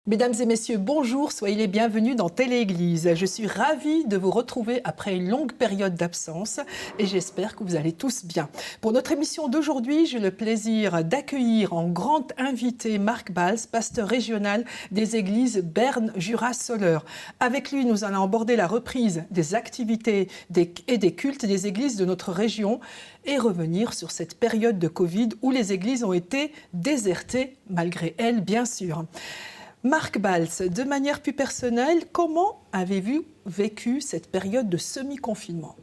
Mesdames et messieurs, bonjour, soyez les bienvenus dans Télé-Église. Je suis ravie de vous retrouver après une longue période d'absence et j'espère que vous allez tous bien. Pour notre émission d'aujourd'hui, j'ai le plaisir d'accueillir en grand invité Marc Bals, pasteur régional des églises Berne-Jura-Soleure. Avec lui, nous allons aborder la reprise des activités et des cultes des églises de notre région et revenir sur cette période de Covid où les églises ont été désertées, malgré elles, bien sûr. Marc Bals, de manière plus personnelle, comment avez-vous vécu cette période de semi-confinement ?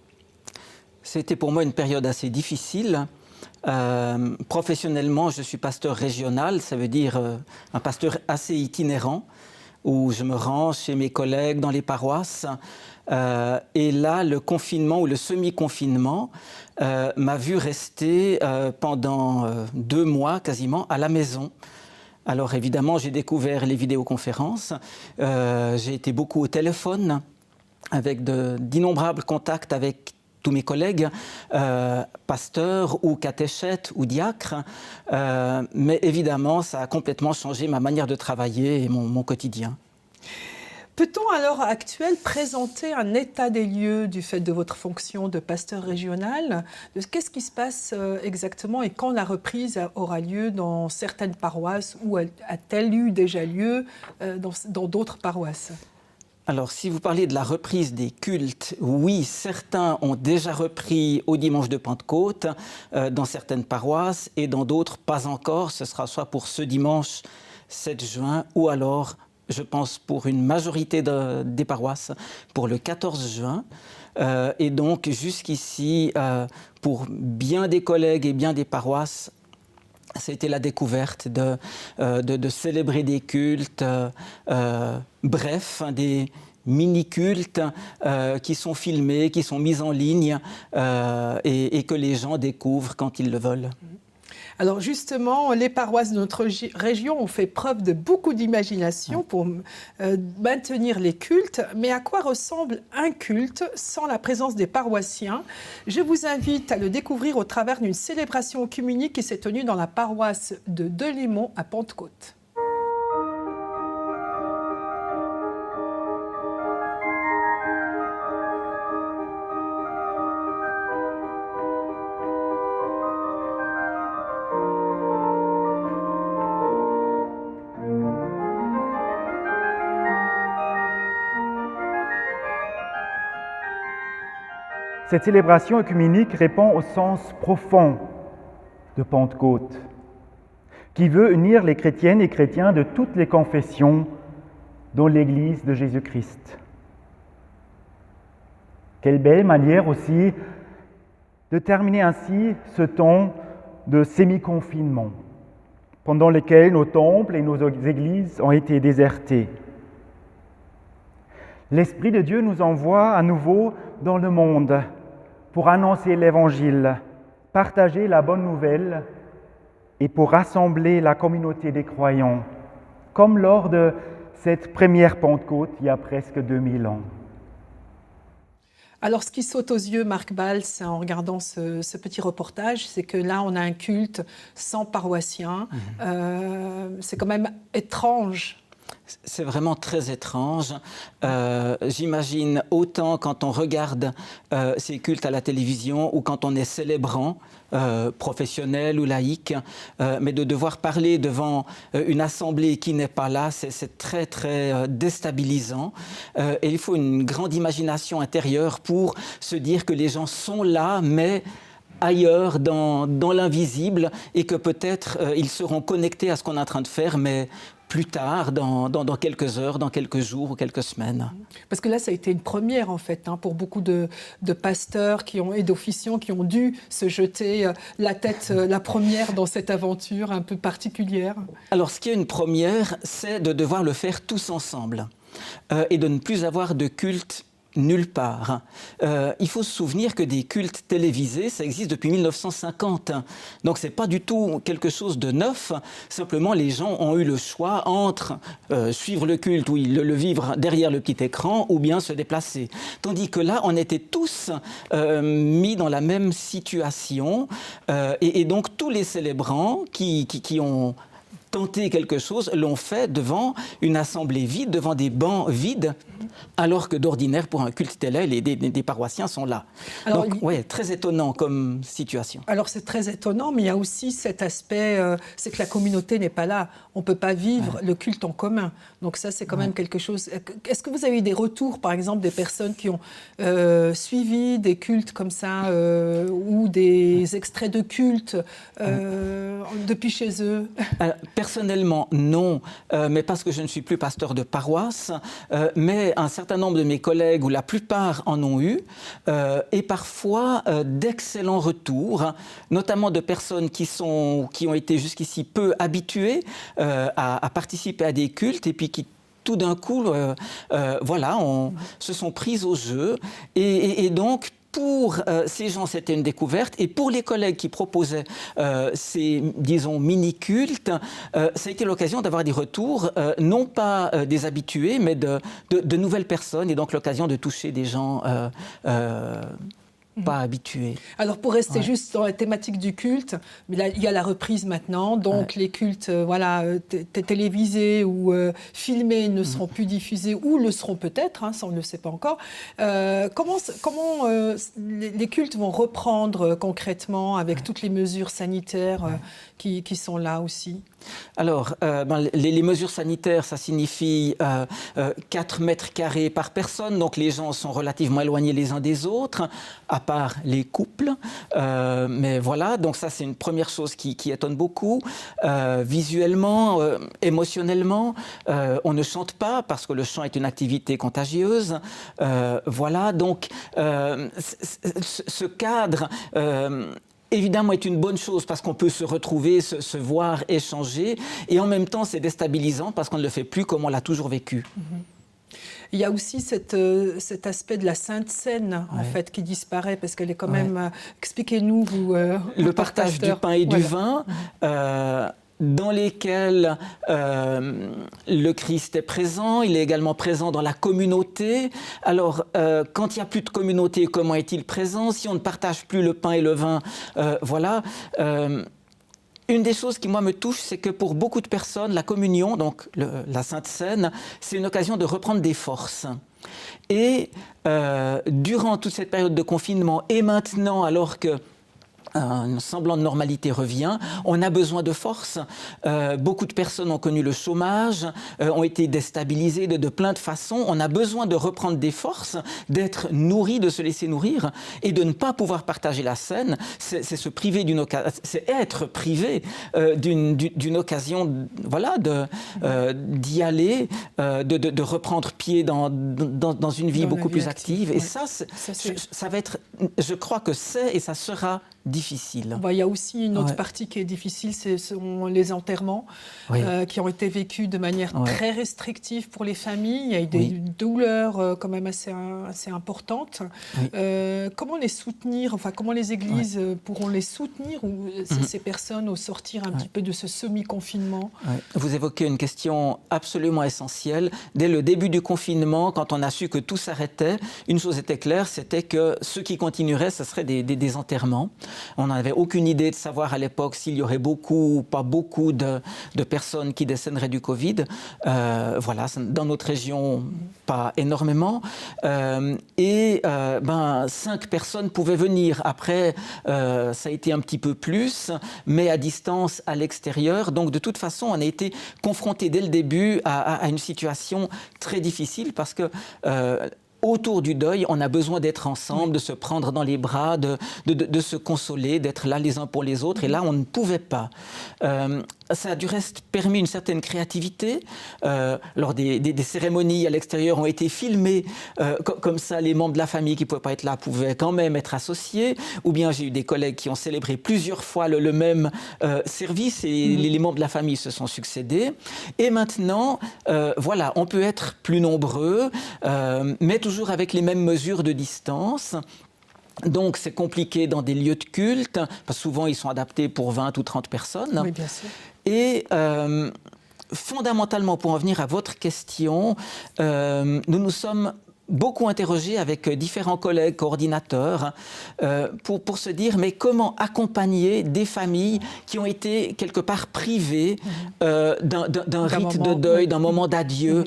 C'était pour moi une période assez difficile. Professionnellement, je suis pasteur régional, ça veut dire un pasteur assez itinérant, où je me rends chez mes collègues dans les paroisses. Et là, le confinement ou le semi-confinement m'a vu rester pendant 2 mois quasiment à la maison. Alors évidemment, j'ai découvert les vidéoconférences, j'ai été beaucoup au téléphone avec d'innombrables contacts avec tous mes collègues, pasteurs ou catéchètes ou diacres, mais évidemment, ça a complètement changé ma manière de travailler et mon quotidien. Peut-on à l'heure actuelle présenter un état des lieux du fait de votre fonction de pasteur régional ? Qu'est-ce qui se passe exactement et quand la reprise aura lieu dans certaines paroisses ou a-t-elle eu déjà lieu dans d'autres paroisses ? Alors, si vous parlez de la reprise des cultes, oui, certains ont déjà repris au dimanche de Pentecôte dans certaines paroisses et dans d'autres pas encore. Ce sera soit pour ce dimanche 7 juin ou alors je pense pour une majorité des paroisses, pour le 14 juin. Et donc, jusqu'ici, pour bien des collègues et bien des paroisses, c'était la découverte de célébrer des cultes, bref, des mini-cultes qui sont filmés, qui sont mis en ligne et que les gens découvrent quand ils le veulent. Alors justement, les paroisses de notre région ont fait preuve de beaucoup d'imagination pour maintenir les cultes. Mais à quoi ressemble un culte sans la présence des paroissiens ? Je vous invite à le découvrir au travers d'une célébration œcuménique qui s'est tenue dans la paroisse de Delémont à Pentecôte. Cette célébration œcuménique répond au sens profond de Pentecôte, qui veut unir les chrétiennes et chrétiens de toutes les confessions dans l'Église de Jésus-Christ. Quelle belle manière aussi de terminer ainsi ce temps de semi-confinement, pendant lequel nos temples et nos églises ont été désertés. L'Esprit de Dieu nous envoie à nouveau dans le monde pour annoncer l'Évangile, partager la bonne nouvelle et pour rassembler la communauté des croyants, comme lors de cette première Pentecôte il y a presque 2000 ans. Alors, ce qui saute aux yeux, Marc Bals, en regardant ce petit reportage, c'est que là, on a un culte sans paroissiens. C'est quand même étrange. C'est vraiment très étrange. J'imagine autant quand on regarde ces cultes à la télévision ou quand on est célébrant, professionnel ou laïque, mais de devoir parler devant une assemblée qui n'est pas là, c'est très, très déstabilisant. Et il faut une grande imagination intérieure pour se dire que les gens sont là, mais ailleurs, dans l'invisible, et que peut-être ils seront connectés à ce qu'on est en train de faire, mais plus tard, dans quelques heures, dans quelques jours ou quelques semaines. Parce que là, ça a été une première, en fait, pour beaucoup de pasteurs et d'officiants qui ont dû se jeter la tête la première dans cette aventure un peu particulière. Alors, ce qui est une première, c'est de devoir le faire tous ensemble et de ne plus avoir de culte nulle part. Il faut se souvenir que des cultes télévisés, ça existe depuis 1950. Donc, ce n'est pas du tout quelque chose de neuf. Simplement, les gens ont eu le choix entre suivre le culte, ou le vivre derrière le petit écran, ou bien se déplacer. Tandis que là, on était tous mis dans la même situation. Et donc, tous les célébrants qui ont tenter quelque chose, l'ont fait devant une assemblée vide, devant des bancs vides, alors que d'ordinaire, pour un culte tel, des paroissiens sont là. Alors, donc, ouais, très étonnant comme situation. Alors, c'est très étonnant, mais il y a aussi cet aspect, c'est que la communauté n'est pas là. On ne peut pas vivre le culte en commun. Donc ça, c'est quand même quelque chose... Est-ce que vous avez eu des retours, par exemple, des personnes qui ont suivi des cultes comme ça, ou des extraits de cultes depuis chez eux? Personnellement, non, mais parce que je ne suis plus pasteur de paroisse, mais un certain nombre de mes collègues, ou la plupart en ont eu, et parfois d'excellents retours, notamment de personnes qui ont été jusqu'ici peu habituées à participer à des cultes, et puis qui tout d'un coup, se sont prises au jeu, et donc, pour ces gens, c'était une découverte. Et pour les collègues qui proposaient ces, disons, mini-cultes, ça a été l'occasion d'avoir des retours, non pas des habitués, mais de nouvelles personnes. Et donc l'occasion de toucher des gens pas habitués. Alors, pour rester juste dans la thématique du culte, mais là, il y a la reprise maintenant. Donc, les cultes télévisés ou filmés ne seront plus diffusés, ou le seront peut-être, ça on ne le sait pas encore. Comment les cultes vont reprendre concrètement avec toutes les mesures sanitaires qui sont là aussi? Alors, les mesures sanitaires, ça signifie 4 mètres carrés par personne, donc les gens sont relativement éloignés les uns des autres, à part les couples. Mais voilà, donc ça c'est une première chose qui étonne beaucoup. Visuellement, émotionnellement, on ne chante pas parce que le chant est une activité contagieuse. Voilà, donc ce cadre... évidemment, est une bonne chose parce qu'on peut se retrouver, se voir, échanger. Et en même temps, c'est déstabilisant parce qu'on ne le fait plus comme on l'a toujours vécu. Il y a aussi cet aspect de la Sainte Seine, en fait, qui disparaît parce qu'elle est quand même... Expliquez-nous, vous... le partage du pain et du vin... dans lesquels le Christ est présent, il est également présent dans la communauté. Alors, quand il n'y a plus de communauté, comment est-il présent? Si on ne partage plus le pain et le vin, voilà. Une des choses qui, moi, me touche, c'est que pour beaucoup de personnes, la communion, donc la Sainte Seine, c'est une occasion de reprendre des forces. Et durant toute cette période de confinement, et maintenant, alors que un semblant de normalité revient, on a besoin de force. Beaucoup de personnes ont connu le chômage, ont été déstabilisées de plein de façons. On a besoin de reprendre des forces, d'être nourri, de se laisser nourrir et de ne pas pouvoir partager la scène. C'est se priver d'une occasion, c'est être privé d'une occasion, voilà, d'y aller, de reprendre pied dans une vie beaucoup plus active. Et ça va être, je crois que c'est et ça sera difficile. Il y a aussi une autre partie qui est difficile, ce sont les enterrements qui ont été vécus de manière très restrictive pour les familles. Il y a eu des douleurs quand même assez importantes. Comment les soutenir, comment les églises pourront les soutenir, ou ces personnes au sortir un petit peu de ce semi-confinement? Vous évoquez une question absolument essentielle. Dès le début du confinement, quand on a su que tout s'arrêtait, une chose était claire, c'était que ce qui continuerait, ce serait des enterrements. On n'avait aucune idée de savoir à l'époque s'il y aurait beaucoup ou pas beaucoup de personnes qui décéderaient du Covid. Voilà, dans notre région, pas énormément. 5 personnes pouvaient venir. Après, ça a été un petit peu plus, mais à distance, à l'extérieur. Donc, de toute façon, on a été confrontés dès le début à une situation très difficile parce que autour du deuil, on a besoin d'être ensemble, de se prendre dans les bras, de se consoler, d'être là les uns pour les autres. Et là, on ne pouvait pas. Ça a du reste permis une certaine créativité. Lors des cérémonies à l'extérieur ont été filmées. Comme ça, les membres de la famille qui ne pouvaient pas être là pouvaient quand même être associés. Ou bien j'ai eu des collègues qui ont célébré plusieurs fois le même service et les membres de la famille se sont succédés. Et maintenant, voilà, on peut être plus nombreux, mais toujours avec les mêmes mesures de distance. Donc, c'est compliqué dans des lieux de culte, parce que souvent, ils sont adaptés pour 20 ou 30 personnes. Oui, bien sûr. Et fondamentalement, pour en venir à votre question, nous nous sommes beaucoup interrogé avec différents collègues, coordinateurs, pour se dire mais comment accompagner des familles qui ont été quelque part privées d'un rite de deuil, d'un moment d'adieu,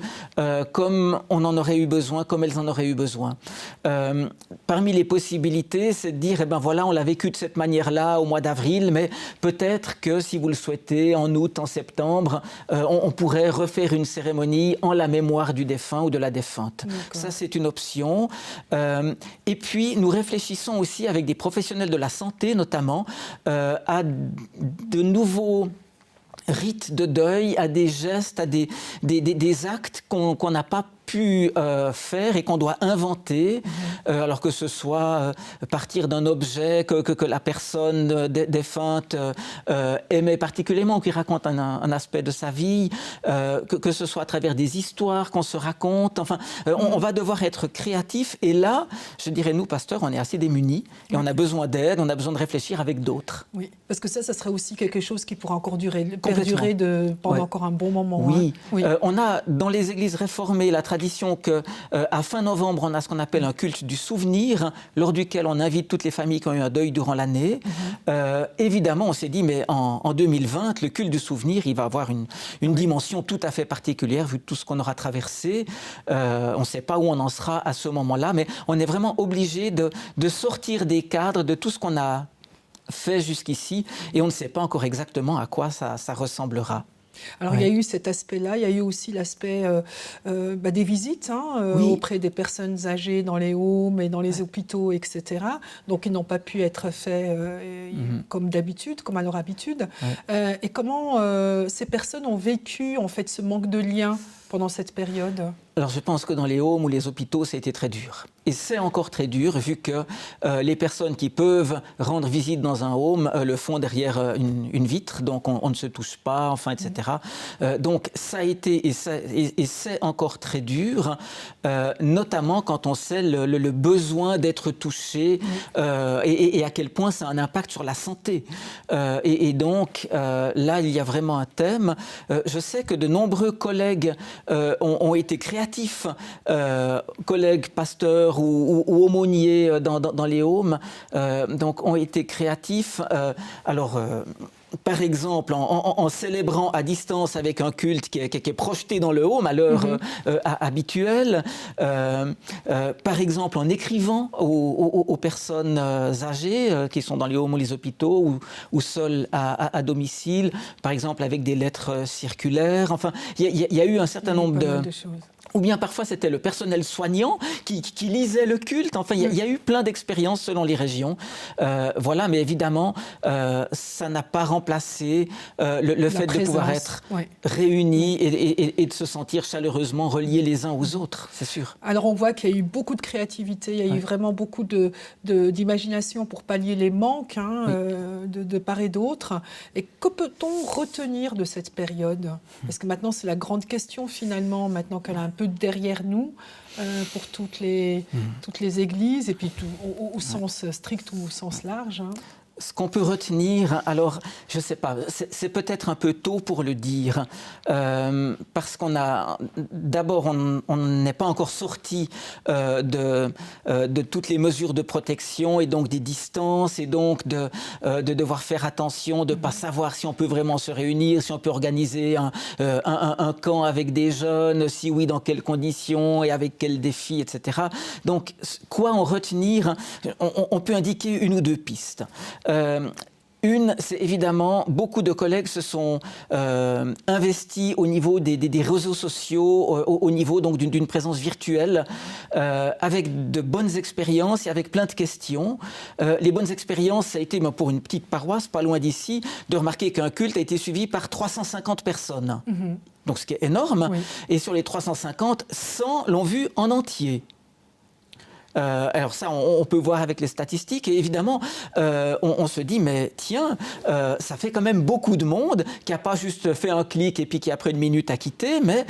comme on en aurait eu besoin, comme elles en auraient eu besoin. Parmi les possibilités, c'est de dire, eh ben voilà, on l'a vécu de cette manière-là au mois d'avril, mais peut-être que si vous le souhaitez, en août, en septembre, on pourrait refaire une cérémonie en la mémoire du défunt ou de la défunte. Ça, c'est une option. Et puis, nous réfléchissons aussi avec des professionnels de la santé, notamment, à de nouveaux rites de deuil, à des gestes, à des actes qu'on n'a pas pu faire et qu'on doit inventer, alors que ce soit partir d'un objet que la personne défunte aimait particulièrement, qui raconte un aspect de sa vie, que ce soit à travers des histoires qu'on se raconte. Enfin, on va devoir être créatif. Et là, je dirais, nous, pasteurs, on est assez démunis et on a besoin d'aide, on a besoin de réfléchir avec d'autres. Oui, parce que ça serait aussi quelque chose qui pourra encore perdurer pendant encore un bon moment. Oui, on a dans les églises réformées la tradition qu'à fin novembre, on a ce qu'on appelle un culte du souvenir, lors duquel on invite toutes les familles qui ont eu un deuil durant l'année. Évidemment, on s'est dit, mais en 2020, le culte du souvenir, il va avoir une dimension tout à fait particulière, vu tout ce qu'on aura traversé. On ne sait pas où on en sera à ce moment-là, mais on est vraiment obligé de sortir des cadres de tout ce qu'on a fait jusqu'ici, et on ne sait pas encore exactement à quoi ça ressemblera. Alors, il y a eu cet aspect-là, il y a eu aussi l'aspect des visites auprès des personnes âgées dans les homes et dans les hôpitaux, etc. Donc, ils n'ont pas pu être faits comme d'habitude, comme à leur habitude. Et comment ces personnes ont vécu, en fait, ce manque de lien pendant cette période ? Alors, je pense que dans les homes ou les hôpitaux, ça a été très dur. Et c'est encore très dur, vu que les personnes qui peuvent rendre visite dans un home le font derrière une vitre, donc on ne se touche pas, enfin, etc. Donc, ça a été et c'est encore très dur, notamment quand on sait le besoin d'être touché et à quel point ça a un impact sur la santé. Et donc, là, il y a vraiment un thème. Je sais que de nombreux collègues ont été créatifs, collègues pasteurs ou aumôniers dans les homes, donc ont été créatifs. Par exemple, en célébrant à distance avec un culte qui est projeté dans le home à l'heure habituelle, par exemple en écrivant aux personnes âgées qui sont dans les homes ou les hôpitaux ou seules à domicile, par exemple avec des lettres circulaires. Enfin, il y a eu un certain nombre de choses. Ou bien parfois c'était le personnel soignant qui lisait le culte. Enfin, il y a eu plein d'expériences selon les régions. Voilà, mais évidemment, ça n'a pas remplacé le fait de pouvoir être réunis et de se sentir chaleureusement reliés les uns aux autres, c'est sûr. Alors on voit qu'il y a eu beaucoup de créativité, il y a eu vraiment beaucoup d'imagination pour pallier les manques de part et d'autre. Et que peut-on retenir de cette période ? Parce que maintenant, c'est la grande question finalement, maintenant qu'elle a un peu derrière nous, pour toutes les églises, et puis au sens strict ou au sens large. Ce qu'on peut retenir, alors, je ne sais pas, c'est peut-être un peu tôt pour le dire, parce qu'on a, d'abord, on n'est pas encore sorti de toutes les mesures de protection et donc des distances et donc de devoir faire attention, de ne pas savoir si on peut vraiment se réunir, si on peut organiser un camp avec des jeunes, si oui, dans quelles conditions et avec quels défis, etc. Donc, quoi en retenir ? On peut indiquer une ou deux pistes. Une, c'est évidemment, beaucoup de collègues se sont investis au niveau des réseaux sociaux, au niveau donc d'une présence virtuelle, avec de bonnes expériences et avec plein de questions. Les bonnes expériences, ça a été, pour une petite paroisse, pas loin d'ici, de remarquer qu'un culte a été suivi par 350 personnes. Donc ce qui est énorme. Oui. Et sur les 350, 100 l'ont vu en entier. Alors ça, on peut voir avec les statistiques. Et évidemment, on se dit, mais tiens, ça fait quand même beaucoup de monde qui n'a pas juste fait un clic et puis qui après une minute a quitté, mais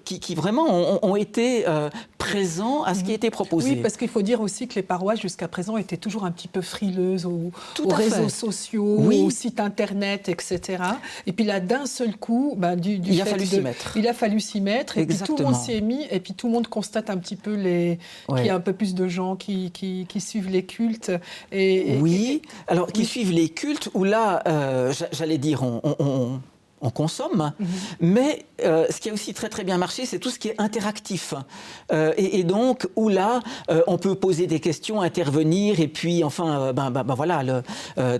qui vraiment ont été présents à ce qui était proposé. Oui, parce qu'il faut dire aussi que les paroisses jusqu'à présent étaient toujours un petit peu frileuses aux réseaux sociaux, aux sites internet, etc. Et puis là, d'un seul coup, il a fallu s'y mettre. Et puis tout le monde s'y est mis. Et puis tout le monde constate un petit peu qu'il y a un peu plus de gens qui suivent les cultes. Alors qui suivent les cultes, où là, j'allais dire, on consomme, mais ce qui a aussi très très bien marché, c'est tout ce qui est interactif. Et donc, où là, on peut poser des questions, intervenir, et puis enfin, voilà,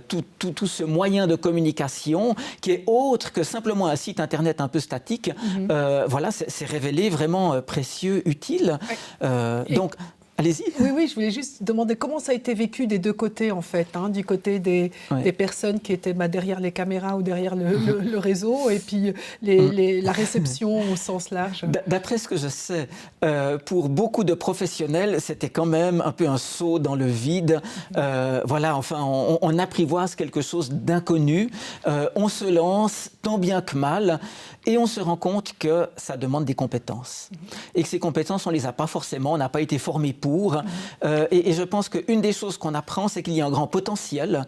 tout ce moyen de communication qui est autre que simplement un site internet un peu statique, voilà, c'est révélé vraiment précieux, utile. Donc, allez-y. Oui, je voulais juste demander comment ça a été vécu des deux côtés, en fait, du côté des personnes qui étaient derrière les caméras ou derrière le réseau, et puis la réception au sens large. D'après ce que je sais, pour beaucoup de professionnels, c'était quand même un peu un saut dans le vide. Voilà, enfin, on apprivoise quelque chose d'inconnu. On se lance tant bien que mal, et on se rend compte que ça demande des compétences. Et que ces compétences, on ne les a pas forcément, on n'a pas été formé pour. Et je pense qu'une des choses qu'on apprend, c'est qu'il y a un grand potentiel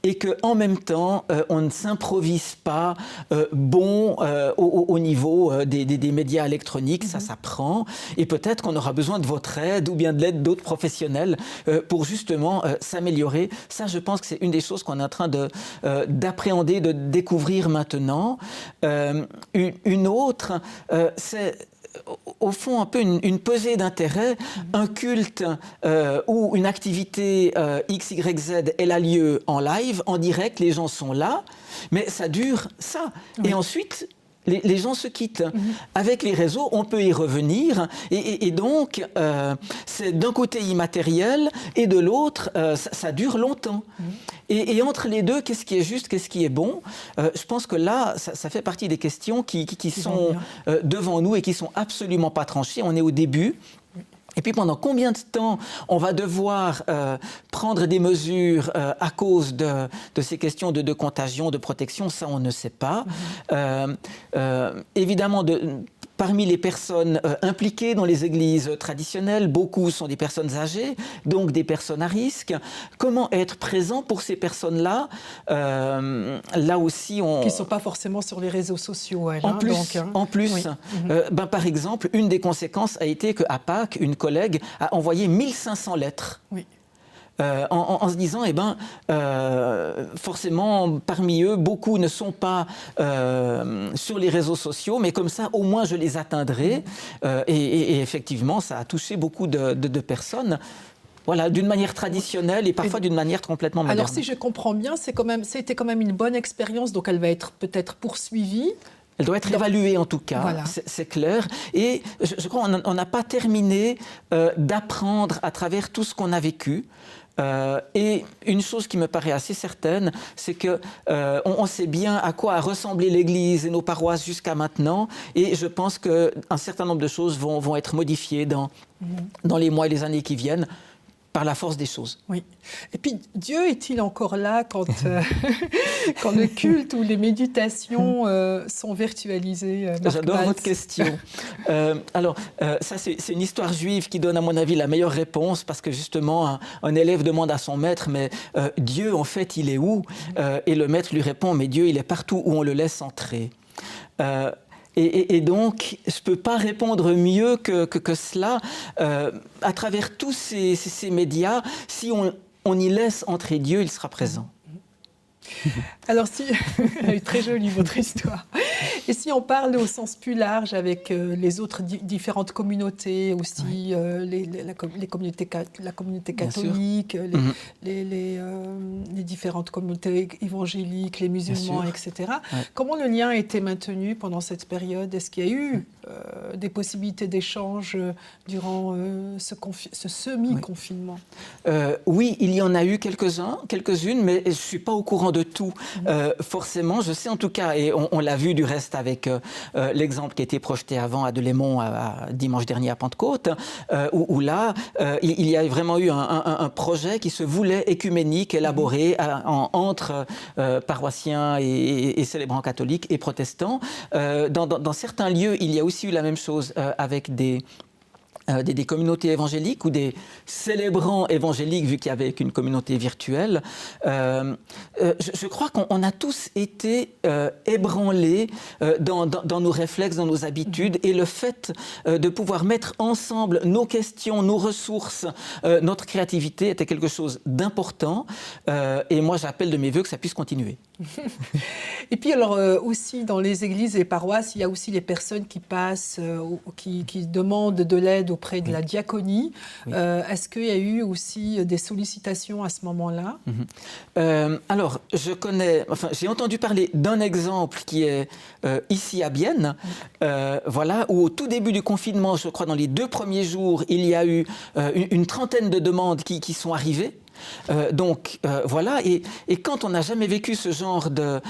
et qu'en même temps, on ne s'improvise pas au niveau des médias électroniques. Ça s'apprend. Et peut-être qu'on aura besoin de votre aide ou bien de l'aide d'autres professionnels pour justement s'améliorer. Ça, je pense que c'est une des choses qu'on est en train d'appréhender, de découvrir maintenant. Une autre, c'est au fond un peu une pesée d'intérêt, un culte ou une activité X, Y, Z, elle a lieu en live, en direct, les gens sont là, mais ça dure ça. Oui. Et ensuite, les gens se quittent. Avec les réseaux, on peut y revenir. Et donc, c'est d'un côté immatériel et de l'autre, ça dure longtemps. Et entre les deux, qu'est-ce qui est juste, qu'est-ce qui est bon? Je pense que là, ça fait partie des questions qui sont devant nous et qui ne sont absolument pas tranchées. On est au début. Et puis pendant combien de temps on va devoir prendre des mesures à cause de ces questions de contagion, de protection, ça on ne sait pas. Évidemment, parmi les personnes impliquées dans les églises traditionnelles, beaucoup sont des personnes âgées, donc des personnes à risque. Comment être présent pour ces personnes-là? Là aussi, qui ne sont pas forcément sur les réseaux sociaux. En plus, par exemple, une des conséquences a été qu'à Pâques, une collègue a envoyé 1500 lettres. Oui. En se disant, forcément, parmi eux, beaucoup ne sont pas sur les réseaux sociaux, mais comme ça, au moins, je les atteindrai. Et effectivement, ça a touché beaucoup de personnes. Voilà, d'une manière traditionnelle et parfois d'une manière complètement moderne. Alors, si je comprends bien, c'était quand même une bonne expérience, donc elle va être peut-être poursuivie. Elle doit être évaluée en tout cas, voilà. C'est clair. Et je crois qu'on n'a pas terminé d'apprendre à travers tout ce qu'on a vécu. Et une chose qui me paraît assez certaine, c'est qu'on sait bien à quoi a ressemblé l'Église et nos paroisses jusqu'à maintenant. Et je pense qu'un certain nombre de choses vont être modifiées dans les mois et les années qui viennent. Par la force des choses. Oui. Et puis, Dieu est-il encore là quand le culte ou les méditations sont virtualisées? J'adore votre question. Ça, c'est une histoire juive qui donne, à mon avis, la meilleure réponse, parce que justement, un élève demande à son maître, mais Dieu, en fait, il est où? Et le maître lui répond, mais Dieu, il est partout où on le laisse entrer. Et donc, je ne peux pas répondre mieux que cela. À travers tous ces médias, si on y laisse entrer Dieu, il sera présent. Alors, très jolie votre histoire. Et si on parle au sens plus large avec les autres différentes communautés aussi, la communauté catholique, les différentes communautés évangéliques, les musulmans, etc. Comment le lien a été maintenu pendant cette période? Est-ce qu'il y a eu des possibilités d'échange durant ce semi-confinement? Oui, il y en a eu quelques-unes, mais je ne suis pas au courant de tout. Forcément, je sais en tout cas, et on l'a vu du reste contexte avec l'exemple qui a été projeté avant à Delémont dimanche dernier à Pentecôte, où là, il y a vraiment eu un projet qui se voulait écuménique, élaboré entre paroissiens et célébrants catholiques et protestants. Dans certains lieux, il y a aussi eu la même chose avec des communautés évangéliques ou des célébrants évangéliques, vu qu'il y avait qu'une communauté virtuelle. Je crois qu'on a tous été ébranlés dans nos réflexes, dans nos habitudes, et le fait de pouvoir mettre ensemble nos questions, nos ressources, notre créativité était quelque chose d'important. Et moi, j'appelle de mes vœux que ça puisse continuer. Et puis alors aussi dans les églises et paroisses, il y a aussi les personnes qui passent, qui demandent de l'aide auprès de la diaconie. Oui. Est-ce qu'il y a eu aussi des sollicitations à ce moment-là? Alors, j'ai entendu parler d'un exemple qui est ici à Bienne, voilà, où au tout début du confinement, je crois dans les 2 premiers jours, il y a eu une trentaine de demandes qui sont arrivées. Voilà, et quand on n'a jamais vécu ce genre de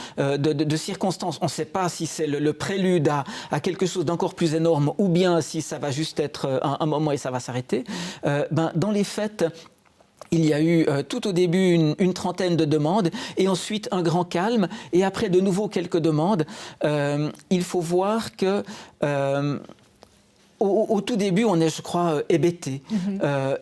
circonstances, on ne sait pas si c'est le prélude à quelque chose d'encore plus énorme ou bien si ça va juste être un moment et ça va s'arrêter. Dans les faits, il y a eu tout au début une trentaine de demandes et ensuite un grand calme et après de nouveau quelques demandes. Il faut voir que au tout début, on est, je crois, hébété.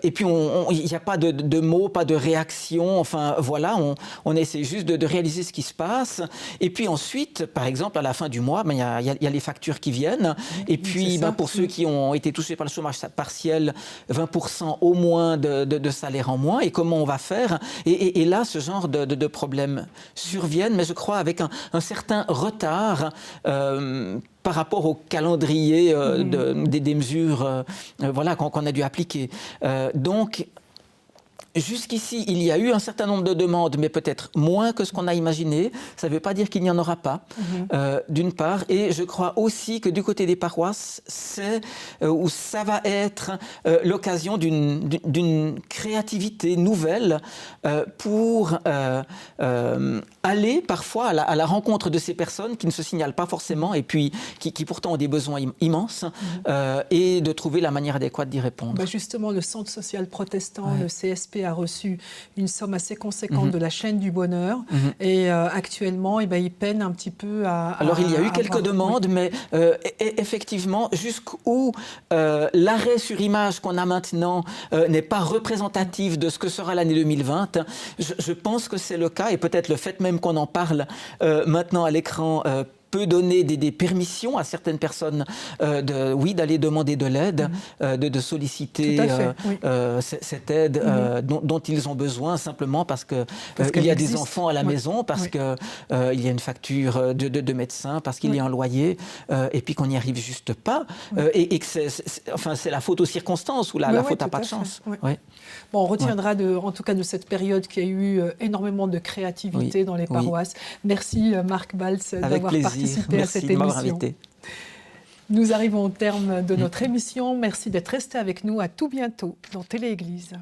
Et puis, il n'y a pas de mots, pas de réaction. Enfin, voilà, on essaie juste de réaliser ce qui se passe. Et puis ensuite, par exemple, à la fin du mois, il y a les factures qui viennent. Et puis, pour ceux qui ont été touchés par le chômage partiel, 20% au moins de salaire en moins. Et comment on va faire? Et là, ce genre de problèmes surviennent, mais je crois avec un certain retard par rapport au calendrier des mesures voilà, qu'on a dû appliquer. Donc, jusqu'ici, il y a eu un certain nombre de demandes, mais peut-être moins que ce qu'on a imaginé. Ça ne veut pas dire qu'il n'y en aura pas, d'une part. Et je crois aussi que du côté des paroisses, où ça va être l'occasion d'une créativité nouvelle pour aller parfois à la rencontre de ces personnes qui ne se signalent pas forcément et puis qui pourtant ont des besoins immenses et de trouver la manière adéquate d'y répondre. Justement, le Centre social protestant, le CSP, a reçu une somme assez conséquente de la chaîne du bonheur et actuellement, il peine un petit peu à... Alors, il y a eu quelques demandes, mais effectivement, jusqu'où l'arrêt sur image qu'on a maintenant n'est pas représentatif de ce que sera l'année 2020, je pense que c'est le cas et peut-être le fait même qu'on en parle maintenant à l'écran peut donner des permissions à certaines personnes d'aller demander de l'aide, de solliciter cette aide dont ils ont besoin simplement parce qu'il y a des enfants à la maison, parce qu'il y a une facture de médecin, parce qu'il y a un loyer et puis qu'on n'y arrive juste pas et que c'est la faute aux circonstances ou la faute à pas de chance. Bon, on retiendra en tout cas de cette période qu'il y a eu énormément de créativité dans les paroisses. Merci Marc Balz d'avoir participé à cette émission. Nous arrivons au terme de notre émission. Merci d'être resté avec nous. À tout bientôt dans Télé-Église.